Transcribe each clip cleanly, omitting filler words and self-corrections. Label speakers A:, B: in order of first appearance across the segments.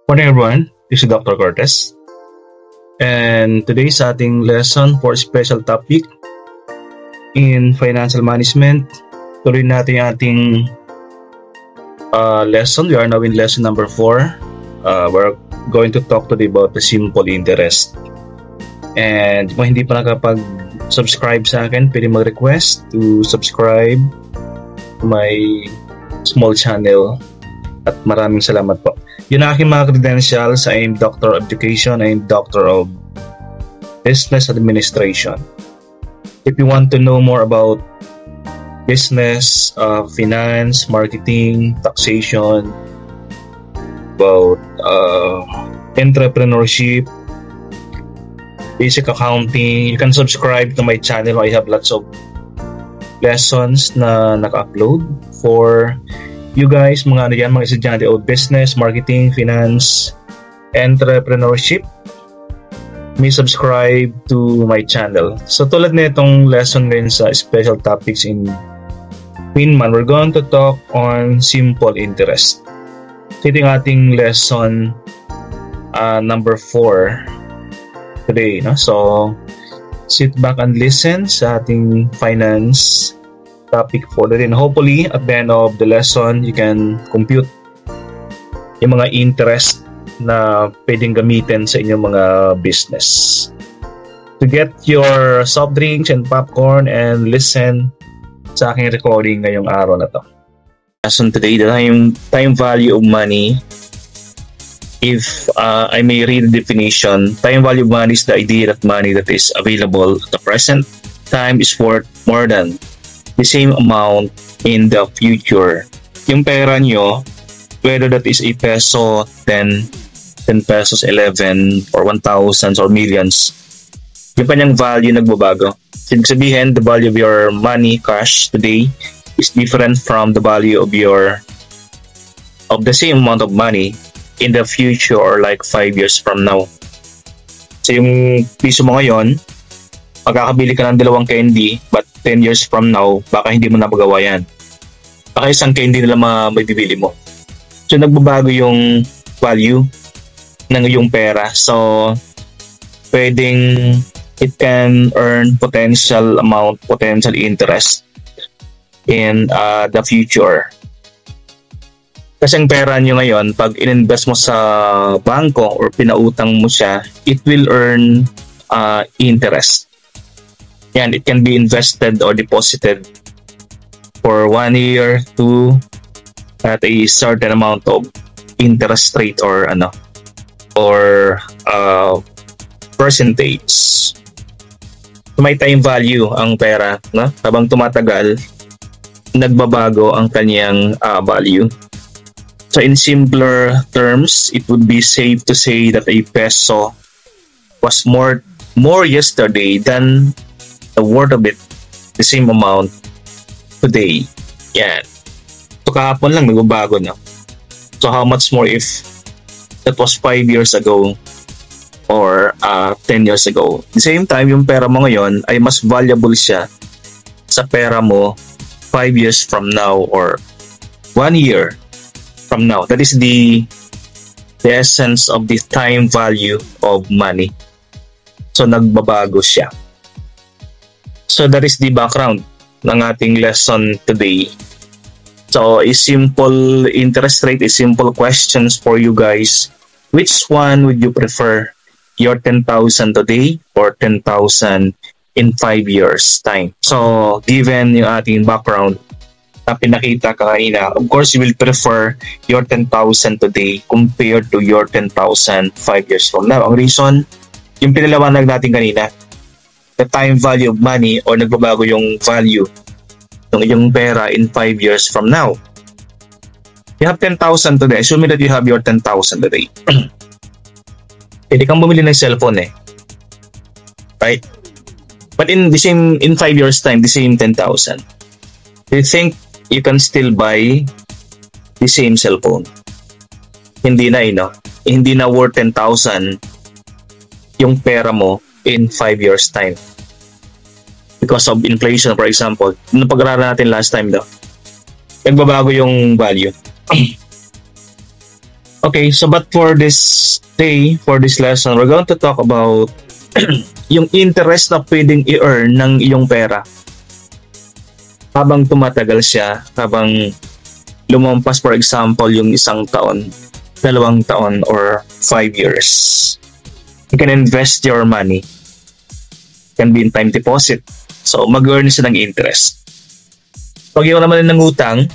A: Morning everyone, this is Dr. Cortez. And today's ating lesson for special topic in financial management. Tuloy natin yung ating lesson. We are now in lesson number 4. We're going to talk today about the simple interest. And kung hindi pa nakapag-subscribe sa akin, pwede mag-request to subscribe to my small channel. At maraming salamat po. Yun ang aking mga credentials. I am Doctor of Education. I am Doctor of Business Administration. If you want to know more about business, finance, marketing, taxation, about entrepreneurship, basic accounting, you can subscribe to my channel. I have lots of lessons na naka-upload for you guys, mga estudyante of business, marketing, finance, entrepreneurship. May subscribe to my channel. So tulad na itong lesson ngayon sa special topics in Winman, we're going to talk on simple interest. So ito yung ating lesson number 4 today. No? So sit back and listen sa ating finance topic for today. And hopefully, at the end of the lesson, you can compute yung mga interest na pwedeng gamitin sa inyong mga business. To get your soft drinks and popcorn and listen sa aking recording ngayong araw na to. Lesson today, the time value of money. If I may read the definition, time value of money is the idea that money that is available at the present time is worth more than the same amount in the future. Yung pera nyo, whether that is a peso, 10 pesos, 11, or 1,000 or millions, yung kanyang value nagbabago. Ibig sabihin, the value of your money, cash, today is different from the value of the same amount of money in the future or like 5 years from now. So yung piso mo ngayon, magkakabili ka ng 2 candy, but 10 years from now, baka hindi mo napagawa yan. Baka isang candy nila mabibili mo. So, nagbabago yung value ng iyong pera. So, pwedeng it can earn potential interest in the future. Kasi ang pera nyo ngayon, pag in-invest mo sa bangko or pinautang mo siya, it will earn interest. Yan, it can be invested or deposited for 1 year, 2 at a certain amount of interest rate or percentage. So, may time value ang pera, no? Habang tumatagal, nagbabago ang kanyang value. So in simpler terms, it would be safe to say that a peso was more yesterday than the worth of it, the same amount today. Yan. So kahapon lang nagbabago na. So how much more if that was 5 years ago or 10 years ago? At the same time, yung pera mo ngayon ay mas valuable siya sa pera mo 5 years from now or 1 year from now. That is the essence of the time value of money. So nagbabago siya. So that is the background ng ating lesson today. So a simple interest rate, a simple questions for you guys. Which one would you prefer? Your 10,000 today or 10,000 in 5 years time? So given yung ating background na pinakita kanina, of course you will prefer your 10,000 today compared to your 10,000 5 years from now. Ang reason, yung pinalawanag natin kanina, the time value of money or nagbabago yung value ng iyong pera in 5 years from now. You have 10,000 today. Assuming that you have your 10,000 today. Pwede kang bumili ng cellphone right? But in 5 years time, the same 10,000. Do you think you can still buy the same cellphone? Hindi na, hindi na worth 10,000 yung pera mo in 5 years time. because of inflation, for example. Nung pag-aralan natin last time daw, nagbabago yung value. Okay, so but for this day, for this lesson, we're going to talk about yung interest na pwedeng i-earn ng iyong pera habang tumatagal siya, habang lumampas, for example, yung 1 taon, 2 taon, or 5 years. You can invest your money. Can be in time deposit. So, mag-earn siya ng interest. Pag ikaw naman ng utang,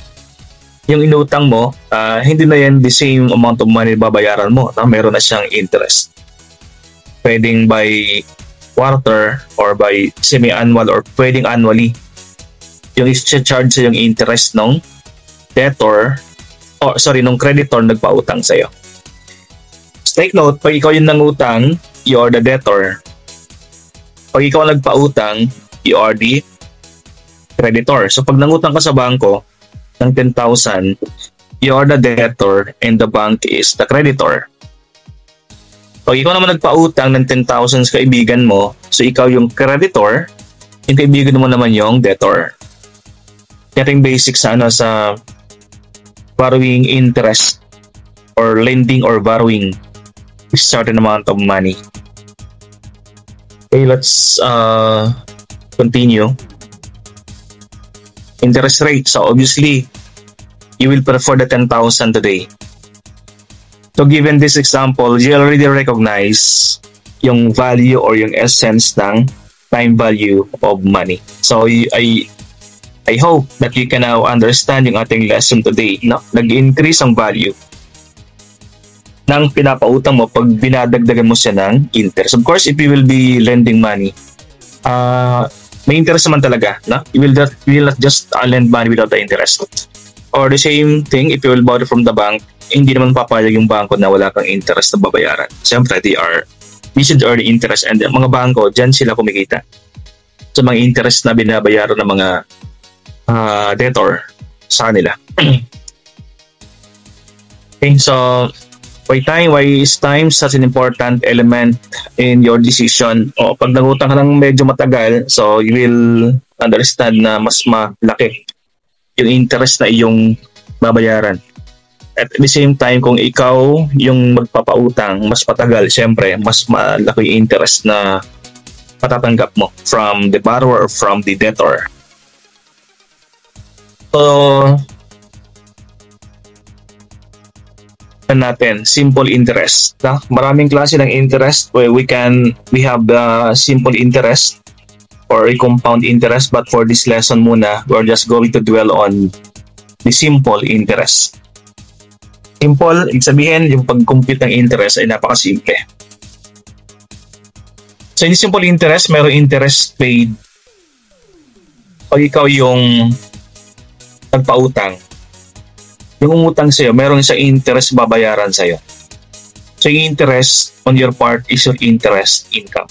A: yung inutang mo, hindi na yan the same amount of money babayaran mo. Meron na siyang interest. Pwedeng by quarter or by semi-annual or pwedeng annually. Yung i-charge sa yung interest ng debtor, nung creditor nagpautang sa'yo. So, take note, pag ikaw yung nangutang, you are the debtor. Pag ikaw nagpautang, you are the creditor. So pag nangutang ka sa bangko ng 10,000, you are the debtor and the bank is the creditor. Pag ikaw naman nagpautang ng 10,000 sa kaibigan mo, so ikaw yung creditor, yung kaibigan mo naman yung debtor. Getting basic sa borrowing interest or lending or borrowing a certain amount of money. Okay, let's continue. Interest rate. So obviously, you will prefer the 10,000 today. So given this example, you already recognize yung value or yung essence ng time value of money. So I hope that you can now understand yung ating lesson today. No? Nag-increase ang value ng pinapautang mo pag binadagdagan mo siya ng interest. Of course, if you will be lending money, may interest naman talaga. No? You will not just lend money without the interest. Or the same thing, if you will borrow from the bank, hindi naman papayag yung bangko na wala kang interest na babayaran. Siyempre, we should earn interest, and mga bangko, dyan sila kumikita sa mga interest na binabayaran ng mga debtor sa kanila. Okay, so why is time such an important element in your decision? O pag nangutang ka ng medyo matagal, so you will understand na mas malaki yung interest na iyong babayaran. At the same time, kung ikaw yung magpapautang, mas matagal, syempre, mas malaki yung interest na patatanggap mo from the borrower or from the debtor. So, natin simple interest. Maraming klase ng interest. We have the simple interest or a compound interest, but for this lesson muna, we're just going to dwell on the simple interest. Simple, ibig sabihin, yung pag-compute ng interest ay napakasimple. So, in simple interest, mayroong interest paid pag ikaw yung nagpautang. Yung umutang sa'yo, meron sa interest babayaran sa'yo. So, yung interest on your part is your interest income.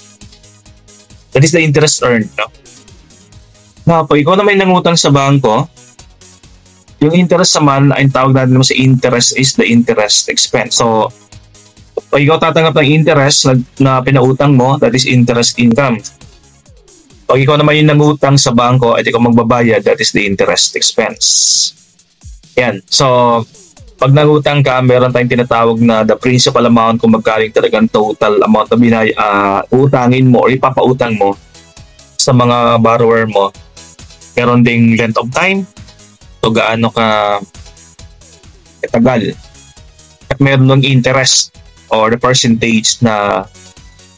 A: That is the interest earned. No? Na, pag ikaw naman nangutang sa bangko, yung interest naman, ang tawag natin naman sa interest is the interest expense. So, pag ikaw tatanggap ng interest na pinautang mo, that is interest income. Pag ikaw naman yung nangutang sa bangko at ikaw magbabayad, that is the interest expense. Yan. So, pag nangutang ka, meron tayong tinatawag na the principal amount kung magkano talagang total amount na utangin mo or ipapautang mo sa mga borrower mo. Meron ding length of time. So, gaano ka katagal. At meron ng interest or the percentage na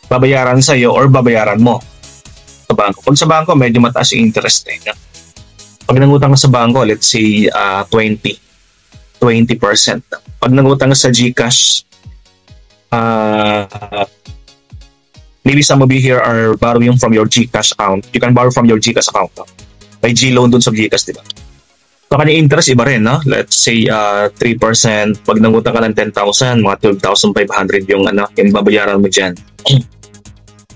A: babayaran sa'yo or babayaran mo sa bangko. Pag sa bangko, medyo mataas yung interest. Pag nangutang ka sa bangko, let's say 20%. Pag nangutang ka sa GCash, maybe some of you here are borrowing from your GCash account. You can borrow from your GCash account. May G-loan dun sa GCash, diba? So, kanyang interest, iba rin, no? Let's say 3%. Pag nangutang ka ng 10,000, mga 12,500 yung babayaran mo dyan.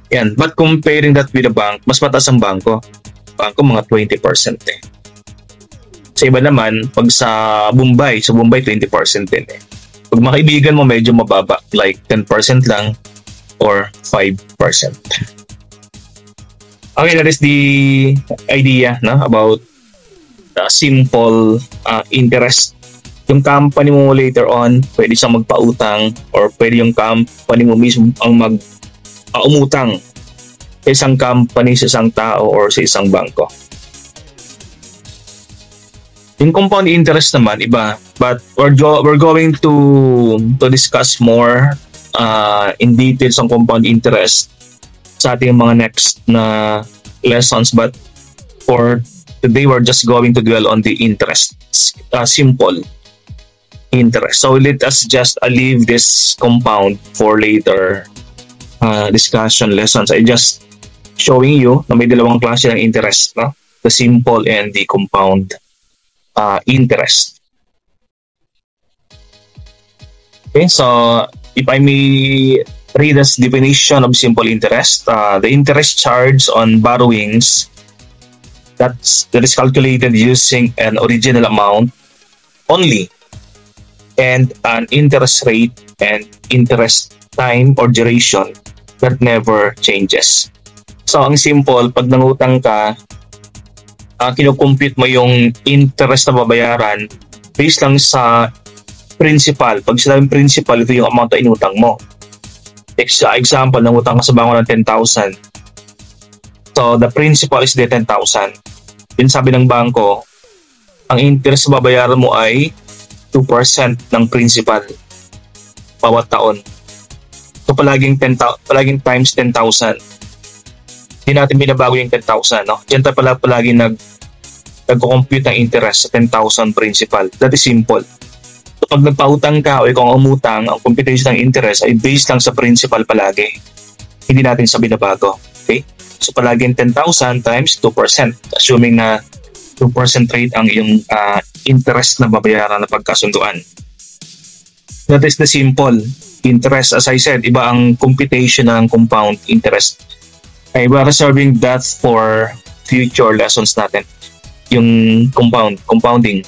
A: Yan. But comparing that with the bank, mas mataas ang bangko. Bangko, mga 20% eh. Sa iba naman, pag sa Bombay 20% din eh. Pag mga kaibigan mo, medyo mababa, like 10% lang or 5%. Okay, that is the idea no, about simple interest. Yung company mo later on, pwede siyang magpautang or pwede yung company mo mismo ang umutang sa isang company, sa isang tao, or sa isang bangko. Yung compound interest naman, iba. But we're going to discuss more in details on compound interest sa ating mga next na lessons. But for today, we're just going to dwell on the interest, simple interest. So let us just leave this compound for later discussion lessons. I just showing you na may dalawang klase ng interest, no? The simple and the compound interest. Okay, so if I may read this definition of simple interest, the interest charged on borrowings that is calculated using an original amount only and an interest rate and interest time or duration that never changes. So ang simple, pag nangutang ka, kinocompute mo yung interest na babayaran based lang sa principal. Pag sinabing principal, ito yung amount na inutang mo. Example, nangutang ka sa bangko ng 10,000. So, the principal is the 10,000. Yun sabi ng bangko, ang interest na babayaran mo ay 2% ng principal bawat taon. So, palaging times 10,000. Hindi natin binabago yung 10,000, no? Diyan tayo palagi nagko-compute ng interest sa 10,000 principal. That is simple. So pag nagpautang ka o ikaw ang umutang, ang computation ng interest ay based lang sa principal palagi. Hindi natin sa binabago. Okay? So palaging 10,000 times 2%. Assuming na 2% rate ang iyong interest na babayaran na pagkasunduan. That is the simple interest. As I said, iba ang computation ng compound interest. Ay iba reserving that for future lessons natin. Yung compounding.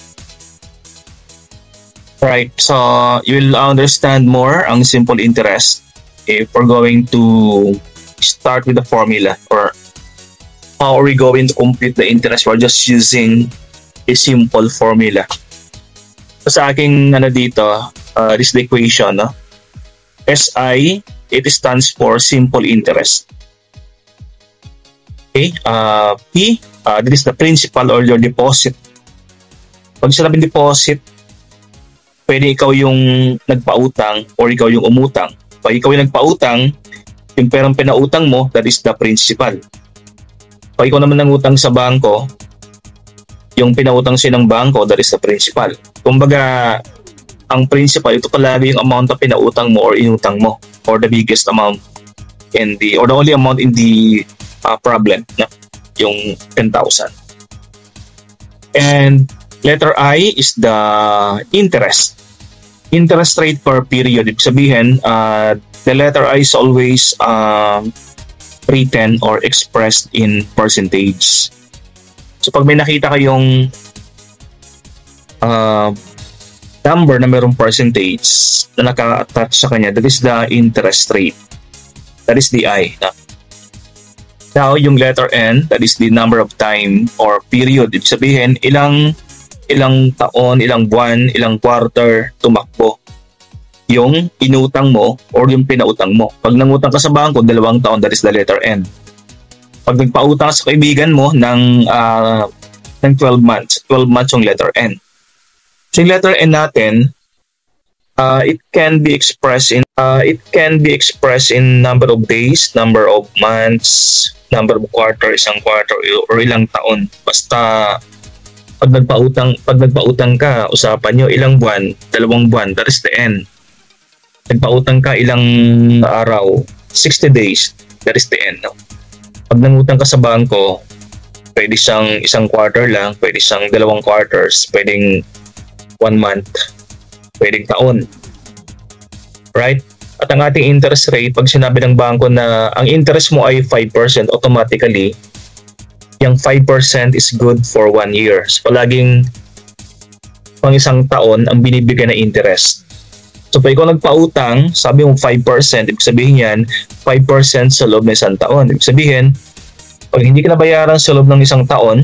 A: Right, so you will understand more ang simple interest if we're going to start with the formula, or how are we going to compute the interest. We're just using a simple formula. So, sa aking dito, this is the equation, no? SI, it stands for simple interest. Okay, P, this is the principal or your deposit. Pag sinabing deposit, pwede ikaw yung nagpautang or ikaw yung umutang. Pag ikaw yung nagpautang, yung perang pinautang mo, that is the principal. Pag ikaw naman nangutang sa bangko, yung pinautang siya ng bangko, that is the principal. Kumbaga, ang principal, ito palagi yung amount na pinautang mo or inutang mo, or the biggest amount or the only amount in the problem, no? Yung 10,000. And letter I is the interest. Interest rate per period. Ibig sabihin, the letter I is always written or expressed in percentage. So pag may nakita kayong number na mayroong percentage na naka-attach sa kanya, that is the interest rate. That is the I. Now, yung letter N, that is the number of time or period. Ibig sabihin, ilang taon, ilang buwan, ilang quarter tumakbo yung inutang mo or yung pinautang mo. Pag nangutang ka sa bangko, 2 taon, that is the letter N. Pag nagpautang sa kaibigan mo ng 12 months yung letter N. So yung letter N natin, it can be expressed in number of days, number of months, number of quarter, isang quarter, or ilang taon. Basta pag nagpautang ka, usapan nyo ilang buwan, 2 buwan, that is the N. Nagpautang ka ilang araw, 60 days, that is the N. No? Pag nangutang ka sa bangko, pwede siyang isang quarter lang, pwede siyang 2 quarters, pwedeng 1 month, pwedeng taon. Right? At ang ating interest rate, pag sinabi ng bangko na ang interest mo ay 5%, automatically, yung 5% is good for 1 year. So, palaging pang isang taon ang binibigyan na interest. So, pag ikaw nagpautang, sabi mo 5%, ibig sabihin yan, 5% sa loob ng isang taon. Ibig sabihin, Pag hindi ka nabayaran sa loob ng isang taon,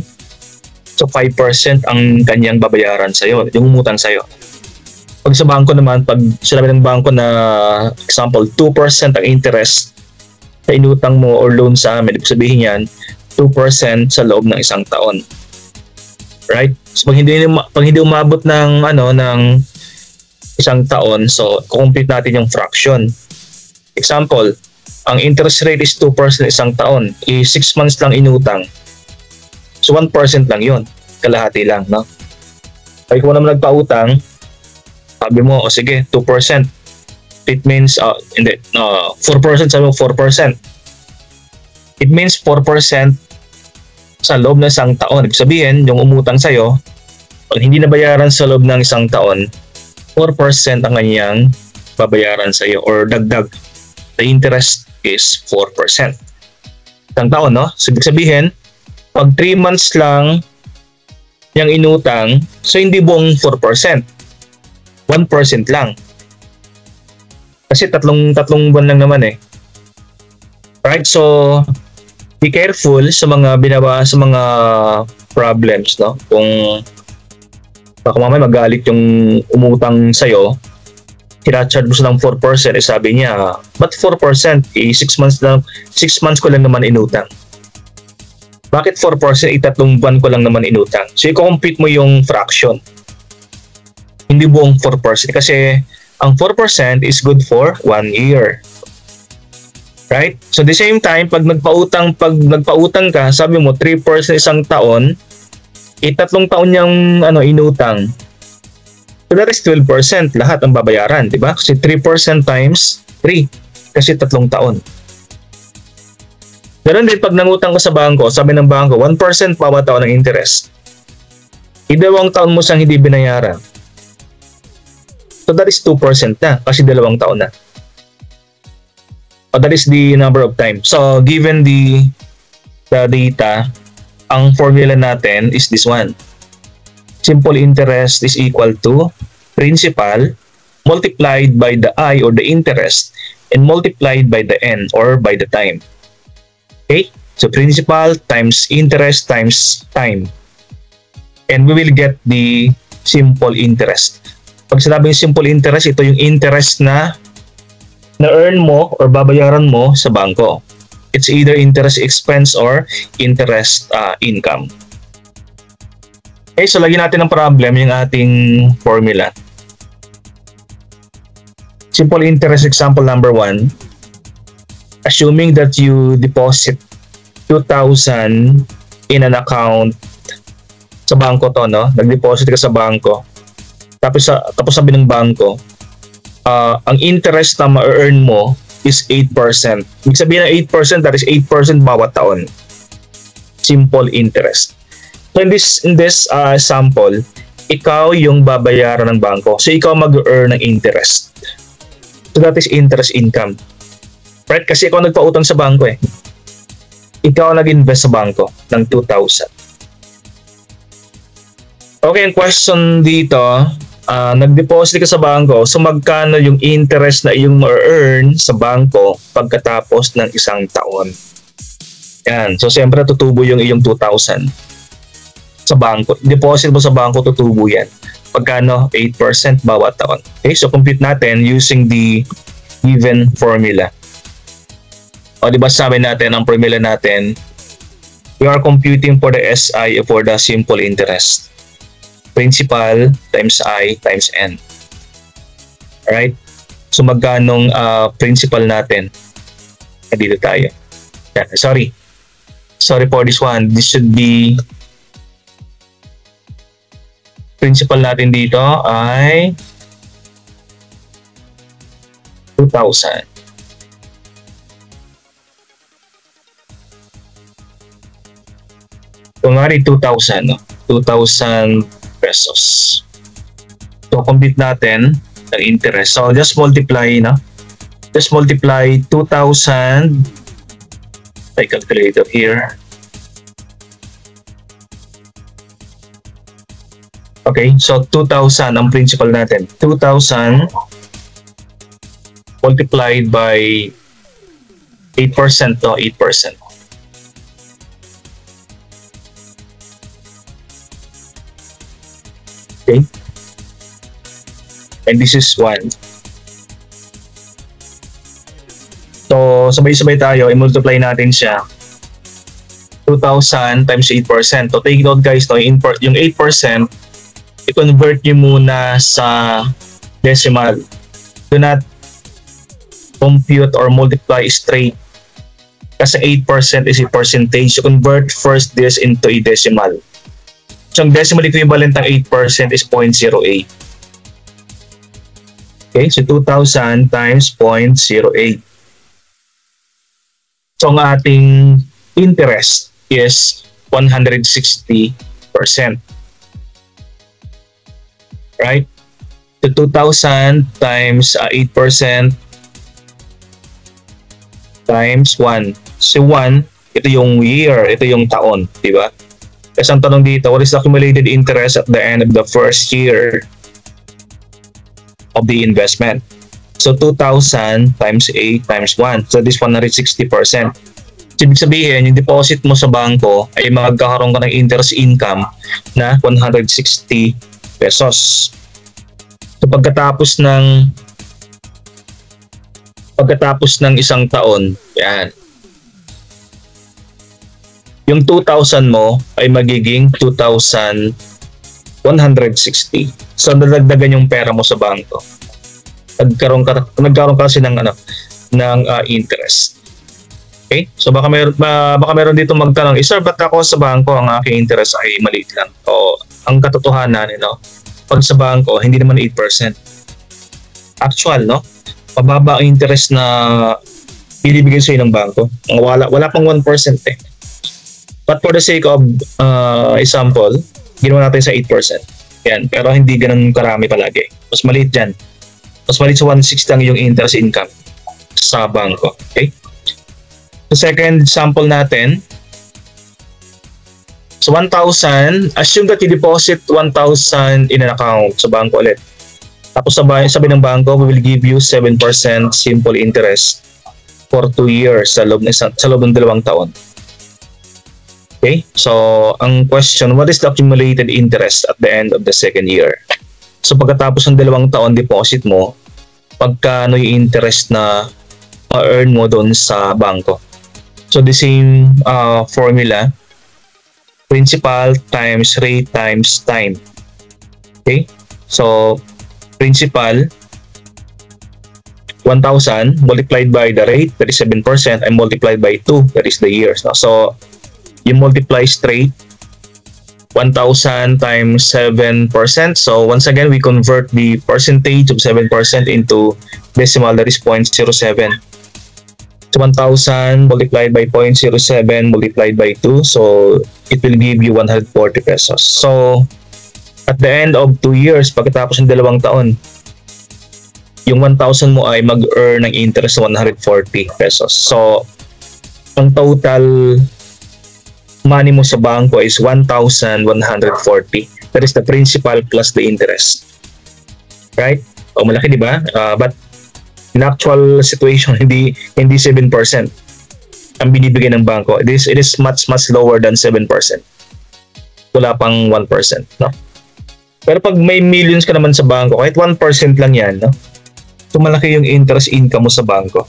A: so 5% ang kanyang babayaran sa'yo, yung umutang sa'yo. Pag sa bangko naman, pag sinabi ng bangko na, example, 2% ang interest sa inutang mo or loan sa amin, ibig sabihin yan, 2% sa loob ng isang taon. Right? So pag hindi umabot ng isang taon, so complete natin yung fraction. Example, ang interest rate is 2% isang taon, 6 months lang inutang. So 1% lang yun, kalahati lang, no? Pag kung naman nagpautang, sabi mo, o sige, 2%. It means, 4%, sabi mo 4%. It means 4% sa loob ng isang taon. Ibig sabihin, yung umutang sa'yo, pag hindi nabayaran sa loob ng isang taon, 4% ang kanyang babayaran sa'yo or dagdag. The interest is 4%. Isang taon, no? So, ibig sabihin, pag 3 months lang yung inutang, so hindi buong 4%. 1% lang. Kasi tatlong buwan lang naman eh. Right? So, be careful sa mga problems, no? Kung baka mamaya magalit yung umutang sa'yo, kinacharge mo siya ng 4%, sabi niya, but 4%? 6 months ko lang naman inutang. Bakit 4%? 3 buwan ko lang naman inutang. So, i-compute mo yung fraction. Hindi buong 4% kasi ang 4% is good for 1 year. Right? So the same time, pag nagpautang ka, sabi mo 3% isang taon, 3 taon niyang inutang. So that is 12% lahat ang babayaran, di ba? Kasi 3% times 3 kasi 3 taon. Ganun din pag nangutang ka sa bangko, sabi ng bangko, 1% bawat taon ng interest. 2 taon mo siyang hindi binayaran. So that is 2% na kasi 2 taon na. That is the number of times. So given the data, ang formula natin is this one. Simple interest is equal to principal multiplied by the I or the interest and multiplied by the N or by the time. Okay? So principal times interest times time. And we will get the simple interest. Pag sinabing simple interest, ito yung interest na earn mo or babayaran mo sa bangko. It's either interest expense or interest income. Okay, so lagyan natin ng problem yung ating formula. Simple interest example number 1. Assuming that you deposit 2,000 in an account sa bangko to, no? Nag-deposit ka sa bangko. Tapos sabi ng bangko, ang interest na ma-earn mo is 8%. Ibig sabihin ng 8%, that is 8% bawat taon. Simple interest. So in this sample, ikaw yung babayaran ng bangko. So ikaw mag-earn ng interest. So that is interest income. Right? Kasi ikaw nagpautang sa bangko eh. Ikaw nag-invest sa bangko ng 2,000. Okay, ang question dito, nag-deposit ka sa bangko, so magkano yung interest na iyong ma-earn sa bangko pagkatapos ng isang taon? Yan. So, siyempre, tutubo yung iyong 2,000 sa bangko. Deposit mo sa bangko, tutubo yan. Pagkano? 8% bawat taon. Okay, so compute natin using the given formula. O, di ba sabi natin, ang formula natin, we are computing for the SI for the simple interest. Principal times I times N. Alright? So magkanong principal natin? Dito tayo. Yeah, sorry for this one. This should be principal natin dito ay 2,000. Kung nga rin 2,000, no? 2,000 pesos. So, compute natin ang interest. So, just multiply, no? Just multiply 2,000. I calculate it here. Okay, so 2,000 ang principal natin. 2,000 multiplied by 8%, no? 8%. Okay? And this is 1. So, sabay-sabay tayo, i-multiply natin siya. 2,000 times 8%. So, take note guys, no, yung 8%, i-convert nyo muna sa decimal. Do not compute or multiply straight. Kasi 8% is a percentage. You convert first this into a decimal. So, ang decimal equivalent ng 8% is 0.08. Okay, so 2,000 times 0.08. So, ang ating interest is 160%. Right? So, 2,000 times 8% times 1. So, 1, ito yung year, ito yung taon. Diba? Kasi ang tanong dito, what is the accumulated interest at the end of the first year of the investment? So, 2,000 times 8 times 1. So, this 160%. So, ibig sabihin, yung deposit mo sa bangko ay magkakaroon ka ng interest income na 160 pesos. So, pagkatapos ng isang taon, yan. Yung 2,000 mo ay magiging 2,160. So, dadagdagan yung pera mo sa bangko. Nagkaroon kasi ng interest. Okay? So baka meron dito magtanong, sir, ba't ako sa bangko ang aking interest ay maliit lang? O ang katotohanan, pag sa bangko, hindi naman 8%. Actual, no? Mababa ang interest na binibigay sa'yo ng bangko. Wala pang 1% eh. But for the sake of example, ginawa natin sa 8%. Yan. Pero hindi ganun karami palagi. Mas maliit dyan. Mas maliit sa 160 lang yung interest income sa bangko. Okay? So second example natin. So 1,000, assume that you deposit 1,000 in an account sa bangko ulit. Tapos sabi ng bangko, we will give you 7% simple interest for 2 years sa loob ng 2 taon. Okay? So ang question, what is the accumulated interest at the end of the second year? So pagkatapos ng 2 taon deposit mo, pagkano yung interest na ma-earn mo doon sa bangko? So the same formula, principal times rate times time. Okay? So principal 1,000 multiplied by the rate, that is 7%, and multiplied by 2, that is the years. So you multiply straight 1,000 times 7%. So once again, we convert the percentage of 7% into decimal, that is 0.07. So 1,000 multiplied by 0.07 multiplied by 2. So it will give you 140 pesos. So at the end of 2 years, pagkatapos ng 2 taon, yung 1,000 mo ay mag-earn ng interest 140 pesos. So ang total money mo sa bangko is 1,140. That is the principal plus the interest. Right? O malaki, di ba? But in actual situation, hindi 7% ang binibigay ng bangko. It is much lower than 7%. Wala pang 1%, no? Pero pag may millions ka naman sa bangko, kahit 1% lang yan, no? So malaki yung interest income mo sa bangko.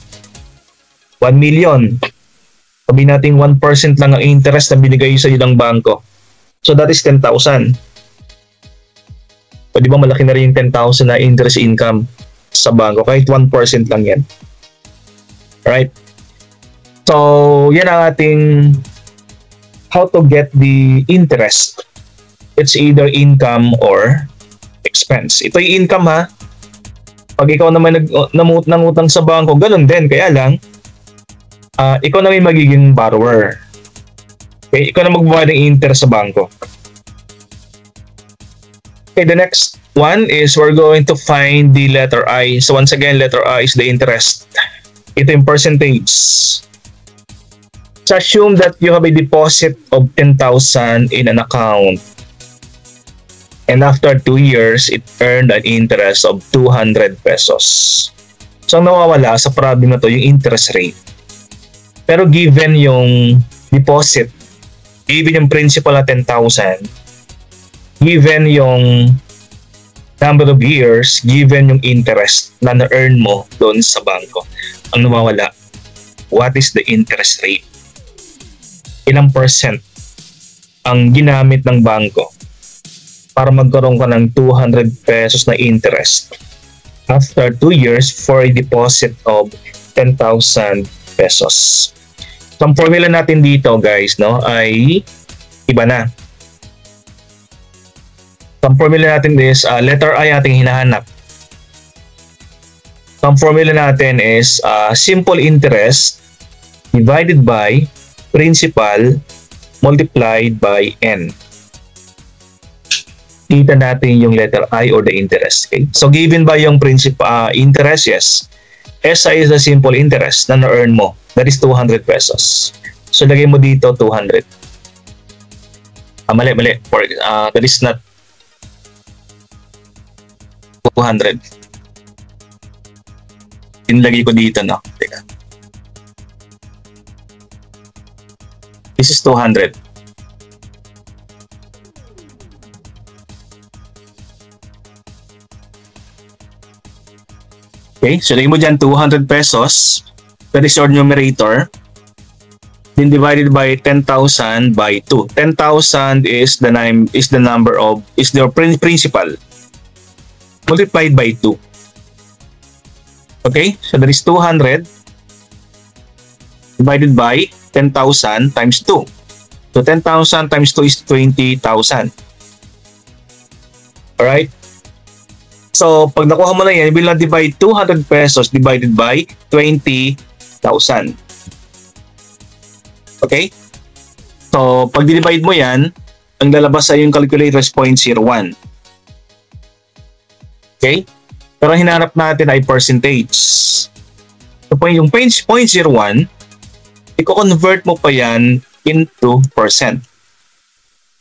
A: 1 million. Sabi natin 1% lang ang interest na binigay sa iyo ng bangko. So that is 10,000. O di ba malaki na rin yung 10,000 na interest income sa bangko kahit 1% lang yan. Right? So yan ang ating how to get the interest. It's either income or expense. Ito yung income, ha. Pag ikaw naman nangutang sa bangko, ganun din. Kaya lang, ikaw na may magiging borrower. Okay, ikaw na magbabayad ng interest sa bangko. Okay, the next one is we're going to find the letter I. So once again, letter I is the interest. Ito yung percentage. So assume that you have a deposit of 10,000 in an account. And after 2 years, it earned an interest of 200 pesos. So ang nawawala sa problem na to, yung interest rate. Pero given yung deposit, given yung principal na 10,000, given yung number of years given yung interest na na-earn mo doon sa bangko. Ang nawawala, what is the interest rate? Ilang percent ang ginamit ng bangko para magkaroon ka ng 200 pesos na interest after 2 years for a deposit of 10,000 pesos. So, ang formula natin dito guys, no, ay iba na. So, ang formula natin is letter I ating hinahanap. So, ang formula natin is simple interest divided by principal multiplied by n. Kita natin yung letter I or the interest. Okay? So, given by yung principal interest, yes. SI is the simple interest na na-earn mo. That is 200 pesos. So, lagay mo dito 200. Mali. That is not 200. Inlagay ko dito, no? Teka. This is 200. Okay, so lagay mo dyan 200 pesos. That is your numerator. Then divided by 10,000 by 2. 10,000 is the your principal. Multiplied by 2. Okay, so that is 200 divided by 10,000 times 2. So 10,000 times 2 is 20,000. Alright? So, pag nakuha mo na yan, bilang divide 200 pesos divided by 20,000. Okay? So, pag divide mo yan, ang lalabas sa yung calculator is 0.01. Okay? Pero ang hinanap natin ay percentage. So, yung 0.01, i-convert mo pa yan into percent.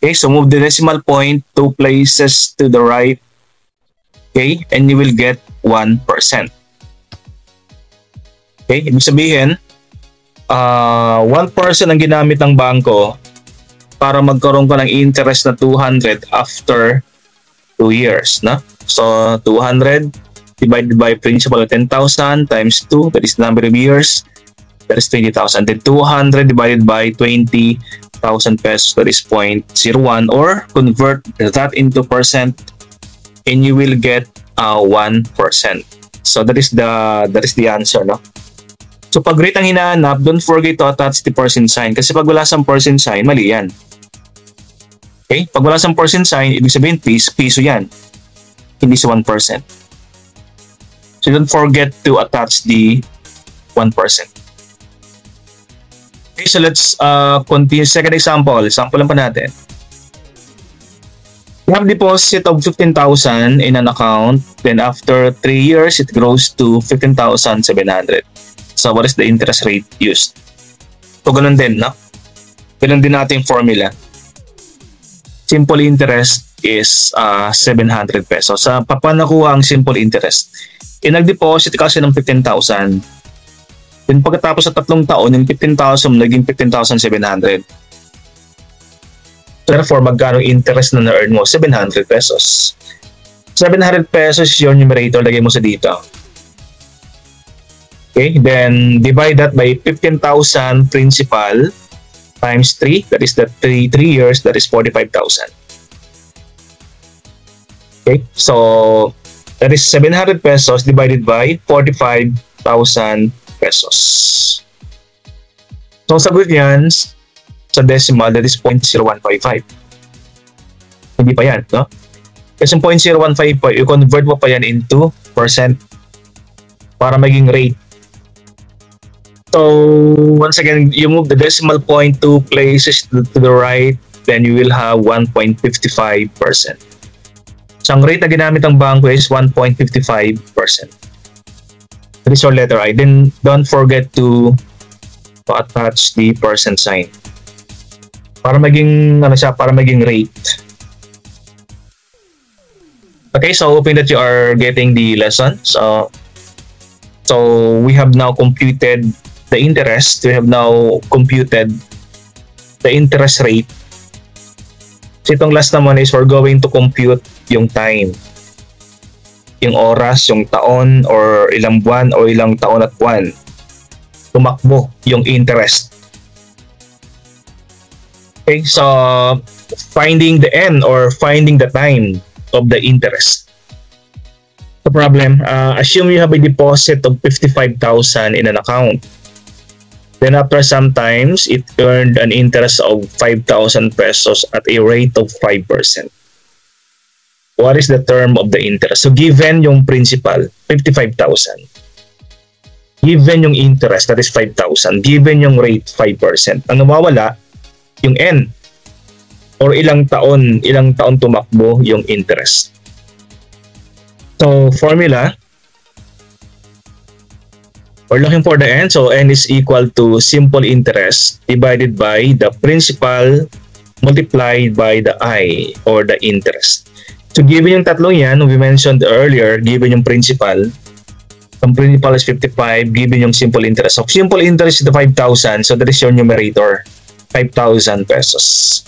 A: Okay? So, move the decimal point 2 places to the right. Okay? And you will get 1%. Okay? Ibig sabihin, 1% ang ginamit ng bangko para magkaroon ka ng interest na 200 after 2 years. No? So, 200 divided by principal of 10,000 times 2, that is the number of years, that is 20,000. Then 200 divided by 20,000 pesos, that is 0.01, or convert that into percent and you will get 1%. So that is the answer, no? So pag rate ang hinahanap, don't forget to attach the percent sign kasi pag wala sang percent sign, mali yan. Okay? Pag wala sang percent sign, ibig sabihin piso yan. Hindi sa 1%. So don't forget to attach the 1%. Okay, so let's continue. Second example. Example lang pa natin. You have deposit of 15,000 in an account. Then after 3 years, it grows to 15,700. So what is the interest rate used? So ganun din, no? Ganun din natin formula. Simple interest is 700 pesos. Sa paano nakuha ang simple interest? Nag-deposit kasi ng 15,000. Then pagkatapos sa 3 taon, yung 15,000 naging 15,700. Therefore, magkano interest na na-earn mo? 700 pesos. 700 pesos is your numerator. Lagay mo sa dito. Okay, then divide that by 15,000 principal times 3. That is the 3 years. That is 45,000. Okay, so that is 700 pesos divided by 45,000 pesos. So, sagot yan sa decimal, that is 0.0155. Hindi pa yan, no? Kasi 0.015, i-convert mo pa yan into percent para maging rate. So, once again, you move the decimal point 2 places to the right, then you will have 1.55%. So, ang rate na ginamit ng bangko is 1.55%. That is your letter I. Then, don't forget to attach the percent sign. Para maging rate. Okay, so hoping that you are getting the lesson. So we have now computed the interest. We have now computed the interest rate. So itong last naman is we're going to compute yung time. yung oras, yung taon, or ilang buwan, o ilang taon at buwan, tumakbo yung interest. Okay, so finding the end or finding the time of the interest. The problem, assume you have a deposit of 55,000 in an account. Then after some times, it earned an interest of 5,000 pesos at a rate of 5%. What is the term of the interest? So given yung principal, 55,000. Given yung interest, that is 5,000. Given yung rate, 5%. Ang nawawala, yung N. Or ilang taon tumakbo yung interest. So formula, we're looking for the N. So N is equal to simple interest divided by the principal multiplied by the I or the interest. So given yung tatlong yan, we mentioned earlier, given yung principal is 55, given yung simple interest. So simple interest is the 5,000, so that is your numerator, 5,000 pesos.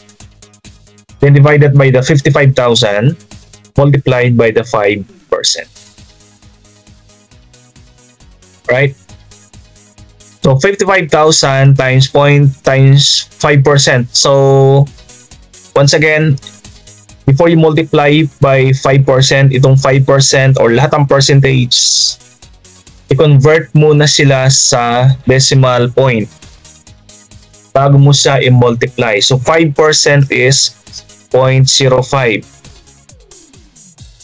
A: Then divided by the 55,000 multiplied by the 5%. Right? So 55,000 times 5%. So once again, before you multiply by 5%, itong 5% or lahat ng percentage, i-convert muna sila sa decimal point bago mo siya i-multiply. So 5% is 0.05.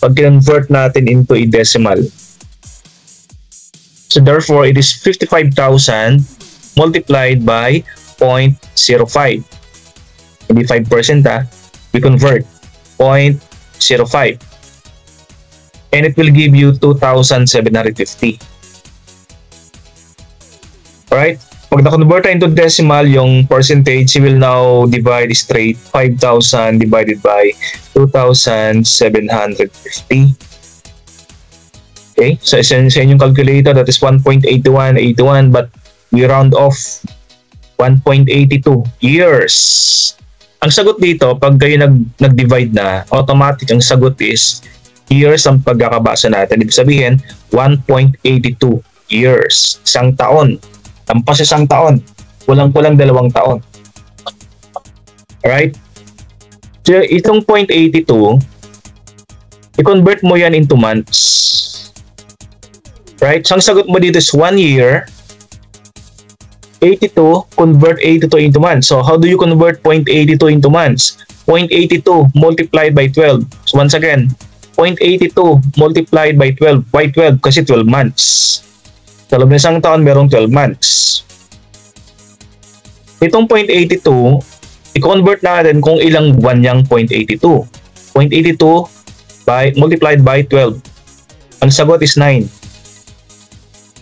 A: Pag convert natin into a decimal. So therefore, it is 55,000 multiplied by 0.05. Hindi 5% we convert 0.05. And it will give you 2,750. Alright? Pag na-convert into decimal, yung percentage will now divide straight 5,000 divided by 2,750. Okay? So sa inyong calculator, that is 1.8181, but we round off 1.82 years. Ang sagot dito, pag kayo nag-divide na, automatic ang sagot is years ang pagkakabasa natin. Ibig sabihin, 1.82 years. Isang taon. Lampas isang taon. Kulang-kulang 2 taon. Alright? So, itong 0.82, i-convert mo yan into months. Right? So, ang sagot mo dito is 1 year. 82, convert 82 into months. So, how do you convert 0.82 into months? 0.82 multiplied by 12. So, once again, 0.82 multiplied by 12. Why 12? Kasi 12 months. Sa loob ng isang taon, merong 12 months. Itong 0.82, i-convert natin kung ilang buwan niyang 0.82. 0.82 multiplied by 12. Ang sagot is 9.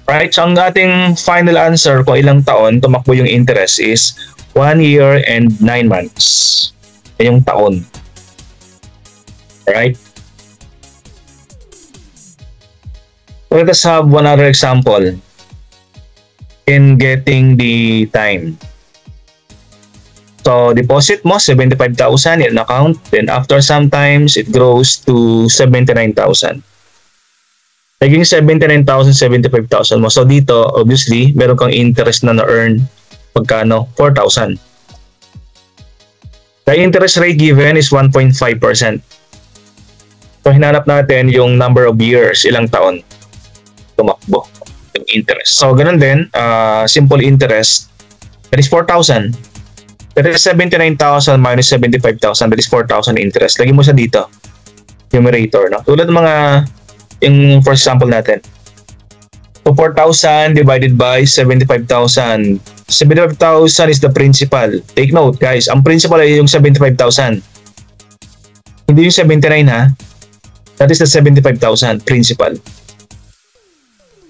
A: Right? So, ang ating final answer kung ilang taon tumakbo yung interest is 1 year and 9 months. Yung taon. Right? Let us have one other example in getting the time. So, deposit mo 75,000 in an account. Then after some times, it grows to 79,000. Naging 79,000, 75,000 mo. So, dito, obviously, meron kang interest na na-earn pagkano? 4,000. The interest rate given is 1.5%. So, hinanap natin yung number of years, ilang taon tumakbo yung interest. So, ganun din, simple interest, that is 4,000. That is 79,000 minus 75,000, that is 4,000 interest. Lagyan mo siya dito, numerator. No? Tulad ng mga, yung first example natin. So, 4,000 divided by 75,000. 75,000 is the principal. Take note, guys, ang principal ay yung 75,000. Hindi yung 79, ha? That is the 75,000 principal.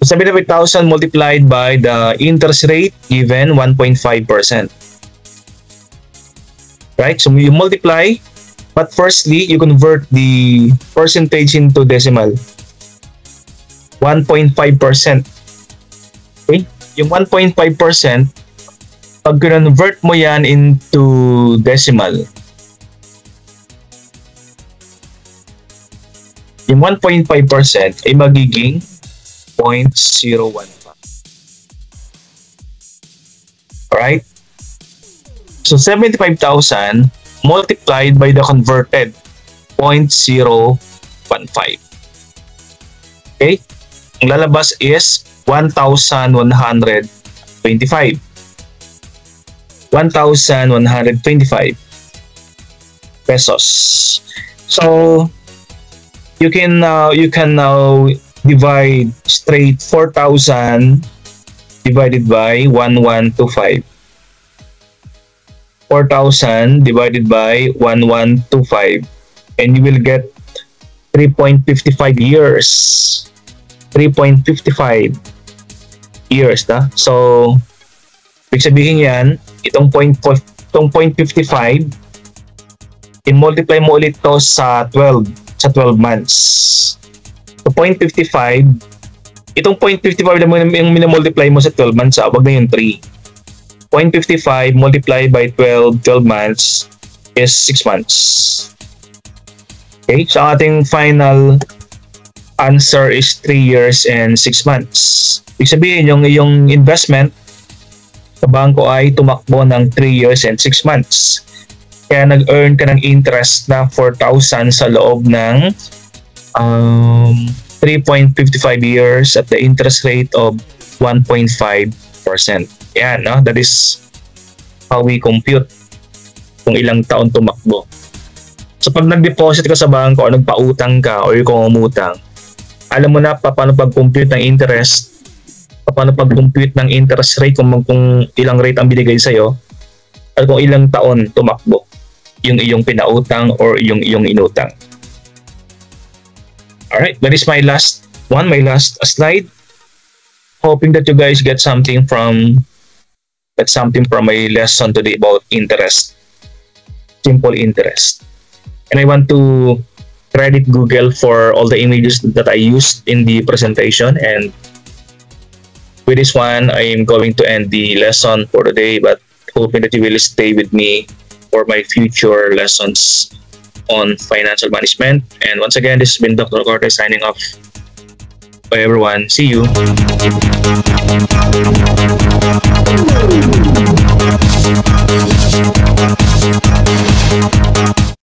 A: 75,000 multiplied by the interest rate given 1.5%. Right? So you multiply, but firstly, you convert the percentage into decimal. 1.5%. Okay? Yung 1.5%, pag convert mo yan into decimal, yung 1.5% ay magiging 0.01 pa. Alright? So 75,000 multiplied by the converted 0.015. Okay? Ang lalabas is 1,125. 1,125 pesos. So you can now divide straight 4,000 divided by 1125. 4,000 divided by 1125, and you will get 3.55 years. 3.55 years na. So ibig sabihin yan, itong 0.55, i-multiply mo ulit to sa 12 months. So 0.55, itong 0.55 na yung minamultiply mo sa 12 months, wag na yung 3. 0.55 multiplied by 12 months is 6 months. Okay, so ang ating final answer is 3 years and 6 months. Ibig sabihin, yung iyong investment sa bangko ay tumakbo ng 3 years and 6 months. Kaya nag-earn ka ng interest na 4,000 sa loob ng 3.55 years at the interest rate of 1.5%. Yan, no? That is how we compute kung ilang taon tumakbo. So pag nag-deposit ka sa bangko o nagpautang ka o kung umutang, alam mo na paano pag-compute ng interest, paano pag-compute ng interest rate kung ilang rate ang binigay sa'yo at kung ilang taon tumakbo yung iyong pinautang or yung iyong inutang. Alright, that is my last slide. Hoping that you guys get something from my lesson today about interest, simple interest. And I want to credit Google for all the images that I used in the presentation. And with this one, I am going to end the lesson for today, but hoping that you will stay with me for my future lessons on financial management. And once again, this has been Dr. Cortez signing off. Bye everyone. See you.